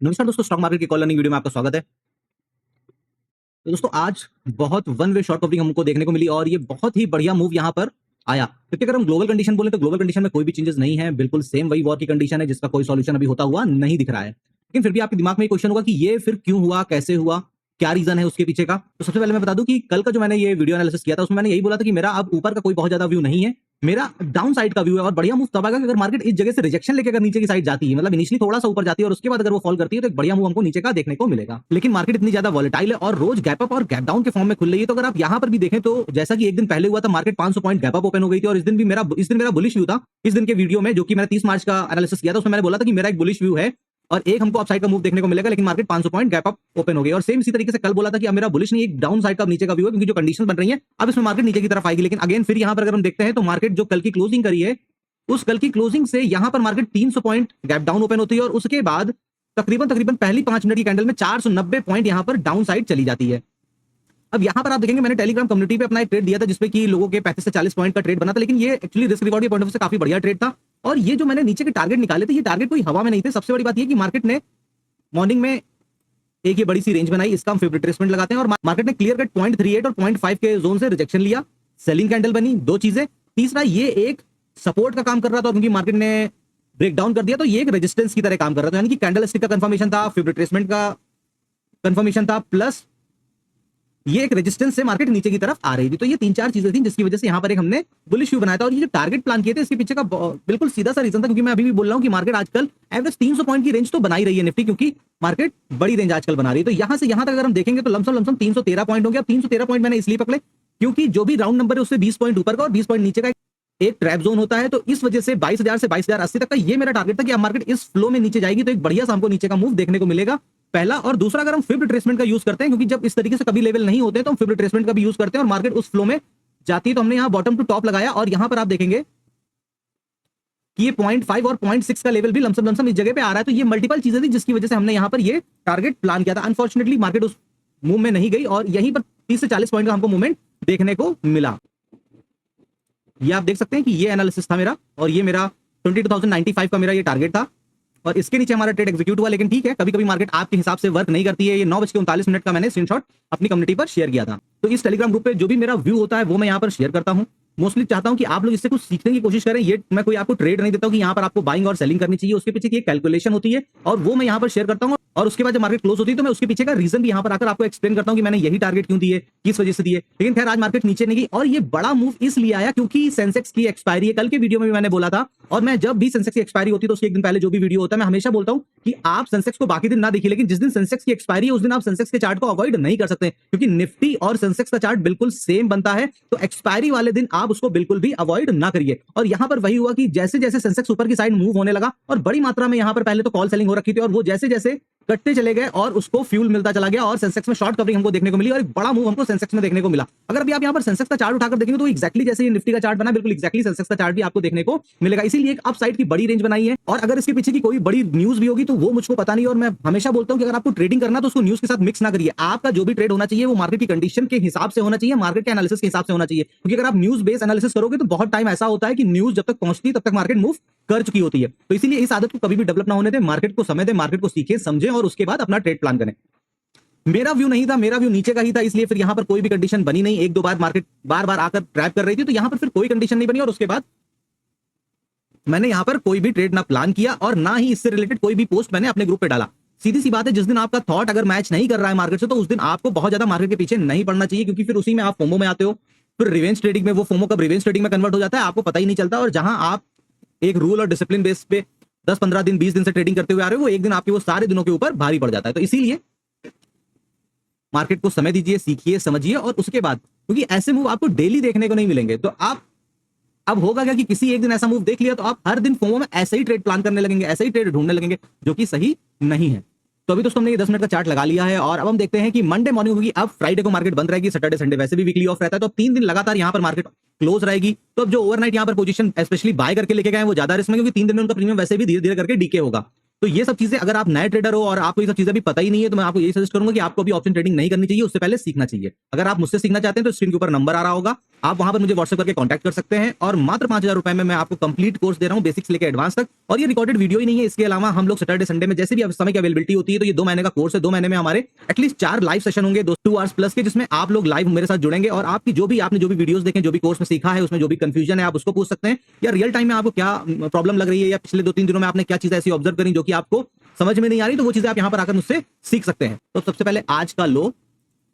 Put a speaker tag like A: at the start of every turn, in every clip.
A: नमस्कार दोस्तों, stock market की कॉल लर्निंग वीडियो में आपका स्वागत है। तो दोस्तों आज बहुत वन वे शॉर्ट कवरिंग हमको देखने को मिली और ये बहुत ही बढ़िया मूव यहाँ पर आया, क्योंकि अगर हम ग्लोबल कंडीशन बोले तो ग्लोबल कंडीशन में कोई भी चेंजेस नहीं है, बिल्कुल सेम वही वॉर की कंडीशन है जिसका कोई सॉल्यूशन अभी होता हुआ नहीं दिख रहा है। लेकिन फिर भी आपके दिमाग में क्वेश्चन होगा कि ये फिर क्यों हुआ, कैसे हुआ, क्या रीजन है उसके पीछे का। तो सबसे पहले मैं बता दूं कि कल का जो मैंने ये वीडियो एनालिसिस किया था उसमें मैंने यही बोला था कि मेरा अब ऊपर का कोई बहुत ज्यादा व्यू नहीं है, मेरा डाउन साइड का व्यू है। और बढ़िया मूव तब आएगा कि अगर मार्केट इस जगह से रिजेक्शन लेके अगर नीचे की साइड जाती है, मतलब इनिशियली थोड़ा सा ऊपर जाती है और उसके बाद अगर वो फॉल करती है तो एक बढ़िया मूव हमको नीचे का देखने को मिलेगा। लेकिन मार्केट इतनी ज्यादा वॉलेटाइल है और रोज गैप अप और गैप डाउन के फॉर्म में खुल रही है। तो अगर आप यहां पर भी देखें तो जैसा कि एक दिन पहले हुआ था, market 500 point gap up open हो गई थी और इस दिन मेरा बुलिश व्यू था। इस दिन के वीडियो में जो कि मैंने 30 मार्च का एनालिसिस किया था उसमें मैंने बोला था कि मेरा एक बुलिश व्यू है और एक हमको अपसाइड का मूव देखने को मिलेगा, लेकिन market 500 point gap up open हो गई। और सेम इसी तरीके से कल बोला था कि अब मेरा बुलिश नहीं, एक डाउन साइड का नीचे का व्यू है, क्योंकि जो कंडीशन बन रही है अब इसमें मार्केट नीचे की तरफ आएगी। लेकिन अगेन फिर यहां पर अगर हम देखते हैं तो मार्केट जो कल की क्लोजिंग करी है उस कल की क्लोजिंग से यहां पर market 300 point gap down open होती है और उसके बाद तकरीबन पहली 5 मिनट की कैंडल में 490 पॉइंट यहां पर डाउन साइड चली जाती है। अब यहां पर आप देखेंगे मैंने टेलीग्राम कम्युनिटी पे अपना एक ट्रेड दिया था जिसपे कि लोगों के 35 से 40 पॉइंट का ट्रेड बना था, लेकिन ये एक्चुअली रिस्क रिवॉर्ड के पॉइंट ऑफ व्यू से काफी बढ़िया ट्रेड था। और ये जो मैंने नीचे के टारगेट निकाले थे, ये टारगेट कोई हवा में नहीं थे। सबसे बड़ी बात ये कि मार्केट ने मॉर्निंग में एक ये बड़ी सी रेंज बनाई, इसका हम फेवरेट रिट्रेसमेंट लगाते हैं और मार्केट ने क्लियर कट 0.38 और 0.5 के जोन से रिजेक्शन लिया, सेलिंग कैंडल बनी। दो चीजें, तीसरा ये एक सपोर्ट का काम कर रहा था क्योंकि मार्केट ने ब्रेक डाउन कर दिया तो ये एक रेजिस्टेंस की तरह काम कर रहा था, यानी कि कैंडल स्टिक का कंफर्मेशन था, फेवरेट रिट्रेसमेंट का कंफर्मेशन था, प्लस ये एक रेजिस्टेंस से मार्केट नीचे की तरफ आ रही थी। तो ये तीन चार चीजें थी जिसकी वजह से यहां पर एक हमने बुलिश व्यू बनाया था। और ये जो टारगेट प्लान किए थे इसके पीछे का बिल्कुल सीधा सा रीजन था, क्योंकि मैं अभी भी बोल रहा हूं कि मार्केट आजकल एवरेज 300 पॉइंट की रेंज तो बना ही रही है निफ्टी, क्योंकि मार्केट बड़ी रेंज आजकल बना रही है। तो यहां से यहां तक अगर हम देखेंगे तो लमसम 313 पॉइंट हो गया। 313 पॉइंट मैंने इसलिए पकड़े क्योंकि जो भी राउंड नंबर है उससे 20 पॉइंट ऊपर का और 20 पॉइंट नीचे का एक ट्रैप जोन होता है। तो इस वजह से 22,000 से 22,080 तक का ये मेरा टारगेट था कि अब मार्केट इस फ्लो में नीचे जाएगी तो एक बढ़िया सा हमको नीचे का मूव देखने को मिलेगा, पहला। और दूसरा, अगर हम फिब रिट्रेसमेंट का यूज करते हैं, क्योंकि जब इस तरीके से कभी लेवल नहीं होते तो हम फिब रिट्रेसमेंट का भी यूज करते हैं और मार्केट उस फ्लो में जाती है। तो हमने यहां बॉटम टू टॉप लगाया और यहां पर आप देखेंगे कि ये 0.5 और 0.6 का लेवल भी लमसम इस जगह पे आ रहा है। तो ये मल्टीपल चीजें थी जिसकी वजह से हमने यहां पर ये टारगेट प्लान किया था। अनफॉर्चुनेटली मार्केट उस मूव में नहीं गई और यहीं पर 30 से 40 पॉइंट का हमको मूवमेंट देखने को मिला। ये आप देख सकते हैं कि ये एनालिसिस था मेरा और ये मेरा 22,095 का मेरा ये टारगेट था और इसके नीचे हमारा ट्रेड एग्जीक्यूट हुआ। लेकिन ठीक है, कभी कभी मार्केट आपके हिसाब से वर्क नहीं करती है। ये 9:39 का मैंने स्क्रीनशॉट अपनी कम्युनिटी पर शेयर किया था। तो इस टेलीग्राम ग्रुप पे जो भी मेरा व्यू होता है वो मैं यहाँ पर शेयर करता हूँ। मोस्टली चाहता हूं कि आप लोग इससे कुछ सीखने की कोशिश करें। ये मैं कोई आपको ट्रेड नहीं देता हूं कि यहाँ पर आपको बाइंग और सेलिंग करनी चाहिए, उसके पीछे की एक कैलकुलेशन होती है और वो मैं यहाँ पर शेयर करता हूँ। और उसके बाद जब मार्केट क्लोज होती है तो मैं उसके पीछे का रीजन भी यहाँ पर आकर आपको एक्सप्लेन करता हूँ कि मैंने यही टारगेट क्यों दिए, किस वजह से दिए। लेकिन खैर आज मार्केट नीचे नहीं गई और ये बड़ा मूव इसलिए आया क्योंकि सेंसेक्स की एक्सपायरी है। कल के वीडियो में भी मैंने बोला था और मैं जब भी सेंसेक्स की एक्सपायरी होती है तो उसके एक दिन पहले जो भी वीडियो होता है मैं हमेशा बोलता हूँ कि आप सेंसेक्स को बाकी दिन ना देखिए, लेकिन जिस दिन सेंसेक्स की एक्सपायरी है उस दिन आप सेंसेक्स के चार्ट को अवॉइड नहीं कर सकते, क्योंकि निफ्टी और सेंसेक्स का चार्ट बिल्कुल सेम बनता है। तो एक्सपायरी वाले दिन आप उसको बिल्कुल भी अवॉइड ना करिए। और यहां पर वही हुआ कि जैसे जैसे सेंसेक्स ऊपर की साइड मूव होने लगा और बड़ी मात्रा में यहां पर पहले तो कॉल सेलिंग हो रखी थी और वो जैसे जैसे कटते चले गए और उसको फ्यूल मिलता चला गया और सेंसेक्स में शॉर्ट कवरिंग हमको देखने को मिली और एक बड़ा मूव हमको सेंसेक्स में देखने को मिला। अगर अभी आप यहां पर सेंसेक्स का चार्ट उठाकर देखेंगे तो एक्जैक्टली जैसे ये निफ्टी का चार्ट बना, बिल्कुल एक्जैक्टली सेंसेक्स का चार्ट भी आपको देखने को मिलेगा। इसीलिए एक अप साइड की बड़ी रेंज बनाई है और अगर इसके पीछे की कोई बड़ी न्यूज भी होगी तो वो मुझको पता नहीं। और मैं हमेशा बोलता हूं कि अगर आपको ट्रेडिंग करना तो उसको न्यूज के साथ मिक्स ना करिए। आपका जो भी ट्रेड होना चाहिए वो मार्केट की कंडीशन के हिसाब से होना चाहिए, मार्केट के एनालिसिस के हिसाब से होना चाहिए। क्योंकि अगर आप न्यूज बेस्ड एनालिसिस करोगे तो बहुत टाइम ऐसा होता है कि न्यूज जब तक पहुंचती है तब तक मार्केट मूव कर चुकी होती है। तो इसीलिए इस आदत को कभी भी डेवलप ना होने दें, मार्केट को समय दें, मार्केट को सीखें समझें और उसके बाद अपना ट्रेड प्लान करें। मेरा व्यू नहीं था, मेरा व्यू नीचे का ही था, इसलिए फिर यहां पर कोई भी कंडीशन बनी नहीं। एक दो बार मार्केट बार बार आकर ट्रैप कर रही थी तो यहां पर फिर कोई कंडीशन नहीं बनी और उसके बाद मैंने यहां पर कोई भी ट्रेड ना प्लान किया और ना ही इससे रिलेटेड कोई भी पोस्ट मैंने अपने ग्रुप पे डाला। सीधी सी बात है, जिस दिन आपका थॉट अगर मैच नहीं कर रहा है मार्केट से तो उस दिन आपको बहुत ज्यादा मार्केट के पीछे नहीं पड़ना चाहिए, क्योंकि फिर उसी में आप फोमो में आते हो। फिर रिवेंज ट्रेडिंग में वो फोमो कब रिवेंज ट्रेडिंग में कन्वर्ट हो जाता है आपको पता ही नहीं चलता। और जहां आप एक रूल और डिसिप्लिन बेस पे 10-15 दिन 20 दिन से ट्रेडिंग करते हुए आ रहे हो, वो एक दिन आपके वो सारे दिनों के ऊपर भारी पड़ जाता है। तो इसीलिए मार्केट को समय दीजिए, सीखिए, समझिए और उसके बाद, क्योंकि ऐसे मूव आपको डेली देखने को नहीं मिलेंगे। तो आप अब होगा क्या कि किसी एक दिन ऐसा मूव देख लिया तो आप हर दिन फोमो में ऐसे ही ट्रेड प्लान करने लगेंगे, ऐसे ही ट्रेड ढूंढने लगेंगे, जो कि सही नहीं है। तो अभी दोस्तों हमने ये 10 मिनट का चार्ट लगा लिया है और अब हम देखते हैं कि मंडे मॉर्निंग होगी। अब फ्राइडे को मार्केट बंद रहेगी, सैटरडे संडे वैसे भी वीकली ऑफ रहता है, तो अब 3 दिन लगातार यहां पर मार्केट क्लोज रहेगी। तो अब जो ओवरनाइट यहां पर पोजीशन स्पेशली बाय करके लेके गए वो ज्यादा रिस्क में, क्योंकि 3 दिन में उनका प्रीमियम वैसे भी धीरे धीरे करके डीके होगा। तो ये सब चीजें अगर आप नए ट्रेडर हो और आपको ये सब चीजें भी पता ही नहीं है तो मैं आपको यही सजेस्ट करूंगा कि आपको भी ऑप्शन ट्रेडिंग नहीं करनी चाहिए, उससे पहले सीखना चाहिए। अगर आप मुझसे सीखना चाहते हैं तो स्क्रीन के ऊपर नंबर आ रहा होगा, आप वहां पर मुझे व्हाट्सएप करके कांटेक्ट कर सकते हैं और मात्र 5,000 रुपए में मैं आपको कंप्लीट कोर्स दे रहा हूं, बेसिक्स लेके एडवांस तक। और ये रिकॉर्डेड वीडियो ही नहीं है, इसके अलावा हम लोग सैटरडे संडे में जैसे भी समय की अवेलेबिलिटी होती है, तो ये 2 महीने का कोर्स है। 2 महीने में हमारे एटलीस्ट 4 लाइव सेशन होंगे 2 आवर्स प्लस के, जिसमें आप लोग लाइव मेरे साथ जुड़ेंगे और आपकी आपने जो भी वीडियोस देखे, जो भी कोर्स में सीखा है, उसमें जो भी कंफ्यूजन है आप उसको पूछ सकते हैं, या रियल टाइम में आपको क्या प्रॉब्लम लग रही है, या पिछले 2-3 दिनों में आपने क्या चीजें ऐसी ऑब्जर्व करी जो कि आपको समझ में नहीं आ रही, तो वो चीजें आप यहां पर आकर मुझसे सीख सकते हैं। तो सबसे पहले आज का लो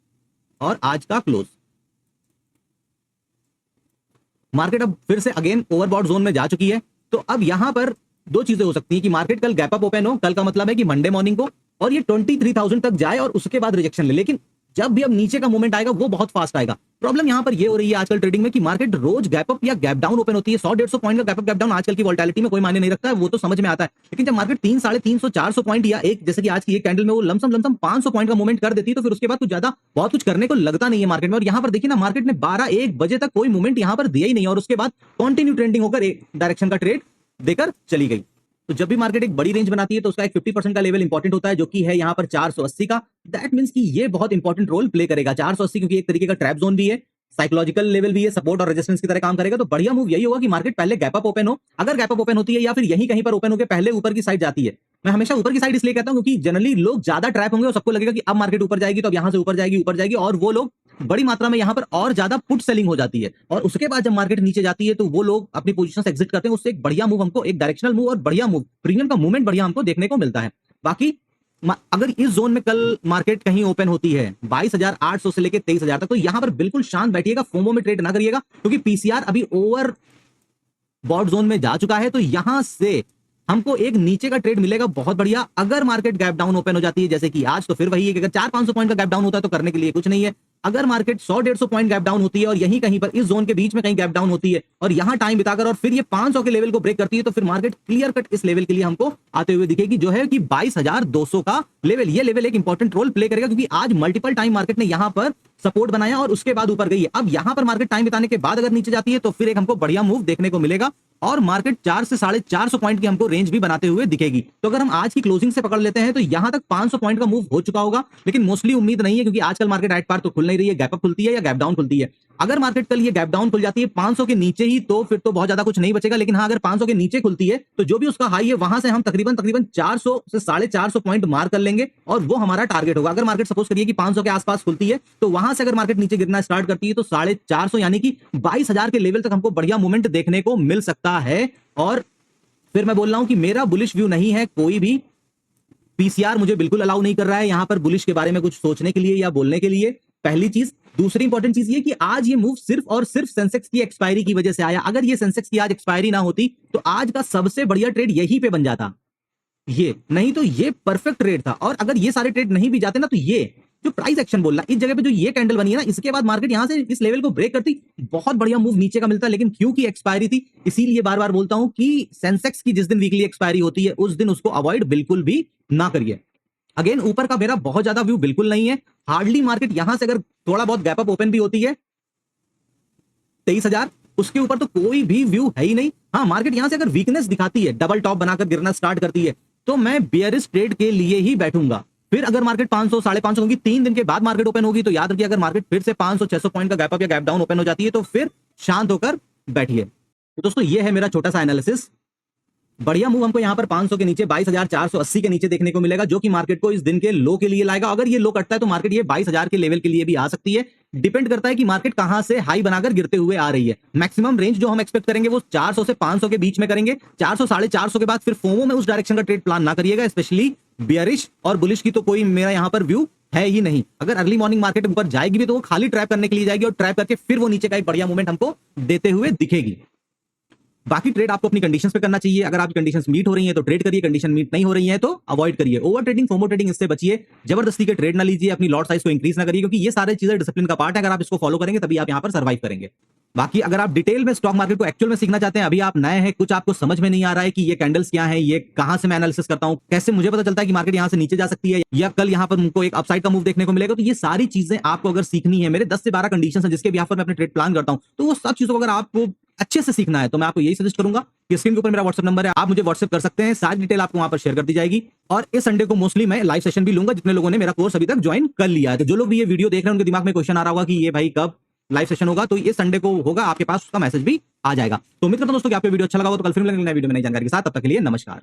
A: और आज का क्लोज। मार्केट अब फिर से अगेन ओवरबॉट जोन में जा चुकी है, तो अब यहां पर 2 चीजें हो सकती है कि मार्केट कल गैप अप ओपन हो, कल का मतलब है कि मंडे मॉर्निंग को, और ये 23,000 तक जाए और उसके बाद रिजेक्शन ले। लेकिन जब भी अब नीचे का मूवमेंट आएगा वो बहुत फास्ट आएगा। प्रॉब्लम यहां पर ये हो रही है आजकल ट्रेडिंग में कि मार्केट रोज गैप अप या गैप डाउन ओपन होती है। 100-150 पॉइंट का गैप अप गैप डाउन आजकल की वोलेटिलिटी में कोई मायने नहीं रखता है, वो तो समझ में आता है। लेकिन जब मार्केट 300-350-400 पॉइंट या एक जैसे कि आज की एक कैंडल में वो लमसम 500 पॉइंट का मूवमेंट कर देती है, तो फिर उसके बाद कुछ ज्यादा बहुत कुछ करने को लगता नहीं है मार्केट में। और यहां पर देखिए ना, मार्केट ने 12-1 बजे तक कोई मूवमेंट यहां पर दिया ही नहीं और उसके बाद कंटिन्यू ट्रेंडिंग होकर एक डायरेक्शन का ट्रेड देकर चली गई। तो जब भी मार्केट एक बड़ी रेंज बनाती है तो उसका एक 50% का लेवल इंपॉर्टेंट होता है, जो कि है यहां पर 480 का। दैट मींस कि ये बहुत इंपॉर्टेंट रोल प्ले करेगा 480, क्योंकि एक तरीके का ट्रैप जोन भी है, साइकोलॉजिकल लेवल भी है, सपोर्ट और रेजिस्टेंस की तरह काम करेगा। तो बढ़िया मूव यही होगा कि मार्केट पहले गैप अप ओपन हो। अगर गैप अप ओपन होती है या फिर यहीं कहीं पर ओपन होकर पहले ऊपर की साइड जाती है, मैं हमेशा ऊपर की साइड इसलिए कहता हूं क्योंकि जनरली लोग ज्यादा ट्रैप होंगे और सबको लगेगा कि अब मार्केट ऊपर जाएगी, तो अब यहां से ऊपर जाएगी, और वो लोग बड़ी मात्रा में यहां पर और ज्यादा पुट सेलिंग हो जाती है। और उसके बाद जब मार्केट नीचे जाती है तो वो लोग अपनी पोजीशन से एग्जिट करते हैं। उससे एक बढ़िया मूव हमको, एक डायरेक्शनल मूव और बढ़िया मूव, प्रीमियम का मूवमेंट बढ़िया हमको देखने को मिलता है। बाकी अगर इस जोन में कल मार्केट कहीं ओपन होती है 22,800 से लेकर 23,000 तक, तो यहां पर बिल्कुल शांत बैठिएगा, फोमो में ट्रेड ना करिएगा, क्योंकि पीसीआर अभी ओवर बॉट जोन में जा चुका है। तो यहां से हमको एक नीचे का ट्रेड मिलेगा बहुत बढ़िया। अगर मार्केट गैप डाउन ओपन हो जाती है जैसे कि आज, तो फिर वही है कि अगर 400-500 पॉइंट का गैप डाउन होता है तो करने के लिए कुछ नहीं है। अगर मार्केट 100-150 पॉइंट गैप डाउन होती है और यहीं कहीं पर इस जोन के बीच में कहीं गैप डाउन होती है और यहां टाइम बिताकर और फिर ये 500 के लेवल को ब्रेक करती है, तो फिर मार्केट क्लियर कट इस लेवल के लिए हमको आते हुए दिखेगी, जो है कि 22,200 का लेवल। ये लेवल एक इंपॉर्टेंट रोल प्ले करेगा, क्योंकि आज मल्टीपल टाइम मार्केट ने यहां पर सपोर्ट बनाया और उसके बाद ऊपर गई है। अब यहां पर मार्केट टाइम बिताने के बाद अगर नीचे जाती है तो फिर एक हमको बढ़िया मूव देखने को मिलेगा और मार्केट 4 से 450 पॉइंट की हमको रेंज भी बनाते हुए दिखेगी। तो अगर हम आज की क्लोजिंग से पकड़ लेते हैं तो यहां तक 500 पॉइंट का मूव हो चुका होगा, लेकिन मोस्टली उम्मीद नहीं है, क्योंकि आजकल मार्केट एट पार तो खुल नहीं रही है, गैप अप खुलती है या गैप डाउन खुलती है। अगर मार्केट कल ये गैप डाउन खुल जाती है 500 के नीचे ही, तो फिर तो बहुत ज्यादा कुछ नहीं बचेगा। लेकिन हाँ, अगर 500 के नीचे खुलती है तो जो भी उसका हाई है वहां से हम तकरीबन 400 से 450 पॉइंट मार कर लेंगे और वो हमारा टारगेट होगा। अगर मार्केट सपोज करिए कि 500 के आसपास खुलती है तो वहां से अगर मार्केट नीचे गिरना स्टार्ट करती है तो 450 यानी कि 22,000 के लेवल तक हमको बढ़िया मूवमेंट देखने को मिल सकता है। और फिर मैं बोल रहा हूं कि मेरा बुलिश व्यू नहीं है, कोई भी पीसीआर मुझे बिल्कुल अलाउ नहीं कर रहा है यहां पर बुलिश के बारे में कुछ सोचने के लिए या बोलने के लिए, पहली चीज। दूसरी इंपॉर्टेंट चीज ये कि आज ये मूव सिर्फ और सिर्फ सेंसेक्स की एक्सपायरी की वजह से आया। अगर ये सेंसेक्स की आज एक्सपायरी ना होती तो आज का सबसे बढ़िया ट्रेड यही पे बन जाता, ये नहीं तो ये परफेक्ट ट्रेड था। और अगर ये सारे ट्रेड नहीं भी जाते ना, तो ये जो प्राइस एक्शन बोल रहा है इस जगह पे जो ये कैंडल बनी है ना, इसके बाद मार्केट यहां से इस लेवल को ब्रेक करती, बहुत बढ़िया मूव नीचे का मिलता। लेकिन क्योंकि एक्सपायरी थी, इसीलिए बार बार बोलता हूं कि सेंसेक्स की जिस दिन वीकली एक्सपायरी होती है उस दिन उसको अवॉइड बिल्कुल भी ना करिए। अगेन ऊपर का मेरा बहुत ज्यादा व्यू बिल्कुल नहीं है। हार्डली मार्केट यहां से अगर थोड़ा बहुत गैप अप ओपन भी होती है 23,000, उसके ऊपर तो कोई भी व्यू है ही नहीं। हाँ, मार्केट यहां से अगर वीकनेस दिखाती है, डबल टॉप बनाकर गिरना स्टार्ट करती है, तो मैं बियरिश ट्रेड के लिए ही बैठूंगा। फिर अगर मार्केट 500 550 होगी, 3 दिन के बाद मार्केट ओपन होगी, तो याद रखिए अगर मार्केट फिर से 500-600 पॉइंट का गैप अप या गैप डाउन ओपन हो जाती है तो फिर शांत होकर बैठिए। तो दोस्तों ये है मेरा छोटा सा एनालिसिस। बढ़िया मूव हमको यहां पर 500 के नीचे 22,480 के नीचे देखने को मिलेगा, जो कि मार्केट को इस दिन के लो के लिए लाएगा। अगर ये लो कटता है तो मार्केट ये 22,000 के लेवल के लिए भी आ सकती है। डिपेंड करता है कि मार्केट कहां से हाई बनाकर गिरते हुए आ रही है। मैक्सिमम रेंज जो हम एक्सपेक्ट करेंगे वो 400 से 500 के बीच में करेंगे। 400 450 के बाद फिर फोमो में उस डायरेक्शन का ट्रेड प्लान ना करिएगा। स्पेशली बियरिश और बुलिश की तो कोई मेरा यहां पर व्यू है ही नहीं। अगर अर्ली मॉर्निंग मार्केट ऊपर जाएगी भी तो वो खाली ट्रैप करने के लिए जाएगी और ट्रैप करके फिर वो नीचे का एक बढ़िया मूवमेंट हमको देते हुए दिखेगी। बाकी ट्रेड आपको अपनी कंडीशंस पे करना चाहिए। अगर आपकी कंडीशंस मीट हो रही हैं तो ट्रेड करिए, कंडीशन मीट नहीं हो रही है तो अवॉइड करिए। ओवर ट्रेडिंग, फोमो ट्रेडिंग, इससे बचिए। जबरदस्ती के ट्रेड ना लीजिए, अपनी लॉट साइज को इंक्रीज ना करिए, क्योंकि ये सारे चीजें डिसिप्लिन का पार्ट है। अगर आप इसको फॉलो करेंगे तभी आप यहां पर सर्वाइव करेंगे। बाकी अगर आप डिटेल में स्टॉक मार्केट को एक्चुअल में सीखना चाहते हैं, अभी आप नए हैं, कुछ आपको समझ में नहीं आ रहा है कि ये कैंडल्स क्या है, ये कहां से मैं एनालिसिस करता हूं, कैसे मुझे पता चलता है कि मार्केट यहां से नीचे जा सकती है या कल यहां पर मुझको एक अपसाइड का मूव देखने को मिलेगा, तो ये सारी चीजें आपको अगर सीखनी है, मेरे 10 से 12 कंडीशंस हैं जिसके बिहाफ पर मैं अपने ट्रेड प्लान करता हूं, तो वो सब चीजों को अगर आपको अच्छे से सीखना है तो मैं आपको यही सजेस्ट करूंगा कि स्क्रीन के ऊपर मेरा व्हाट्सएप नंबर है, आप मुझे व्हाट्सएप कर सकते हैं। सारी डिटेल आपको वहां पर शेयर कर दी जाएगी। और इस संडे को मोस्टली मैं लाइव सेशन भी लूंगा जितने लोगों ने मेरा कोर्स अभी तक ज्वाइन कर लिया है। तो जो लोग भी ये वीडियो देख रहे हैं उनके दिमाग में क्वेश्चन आ रहा होगा कि ये भाई कब लाइव सेशन होगा, तो ये संडे को होगा, आपके पास उसका मैसेज भी आ जाएगा। तो उम्मीद करता हूं दोस्तों कि आपको वीडियो अच्छा लगा होगा। तो कल फिर मिलेंगे नए वीडियो में नई जानकारी के साथ। तब तक के लिए नमस्कार।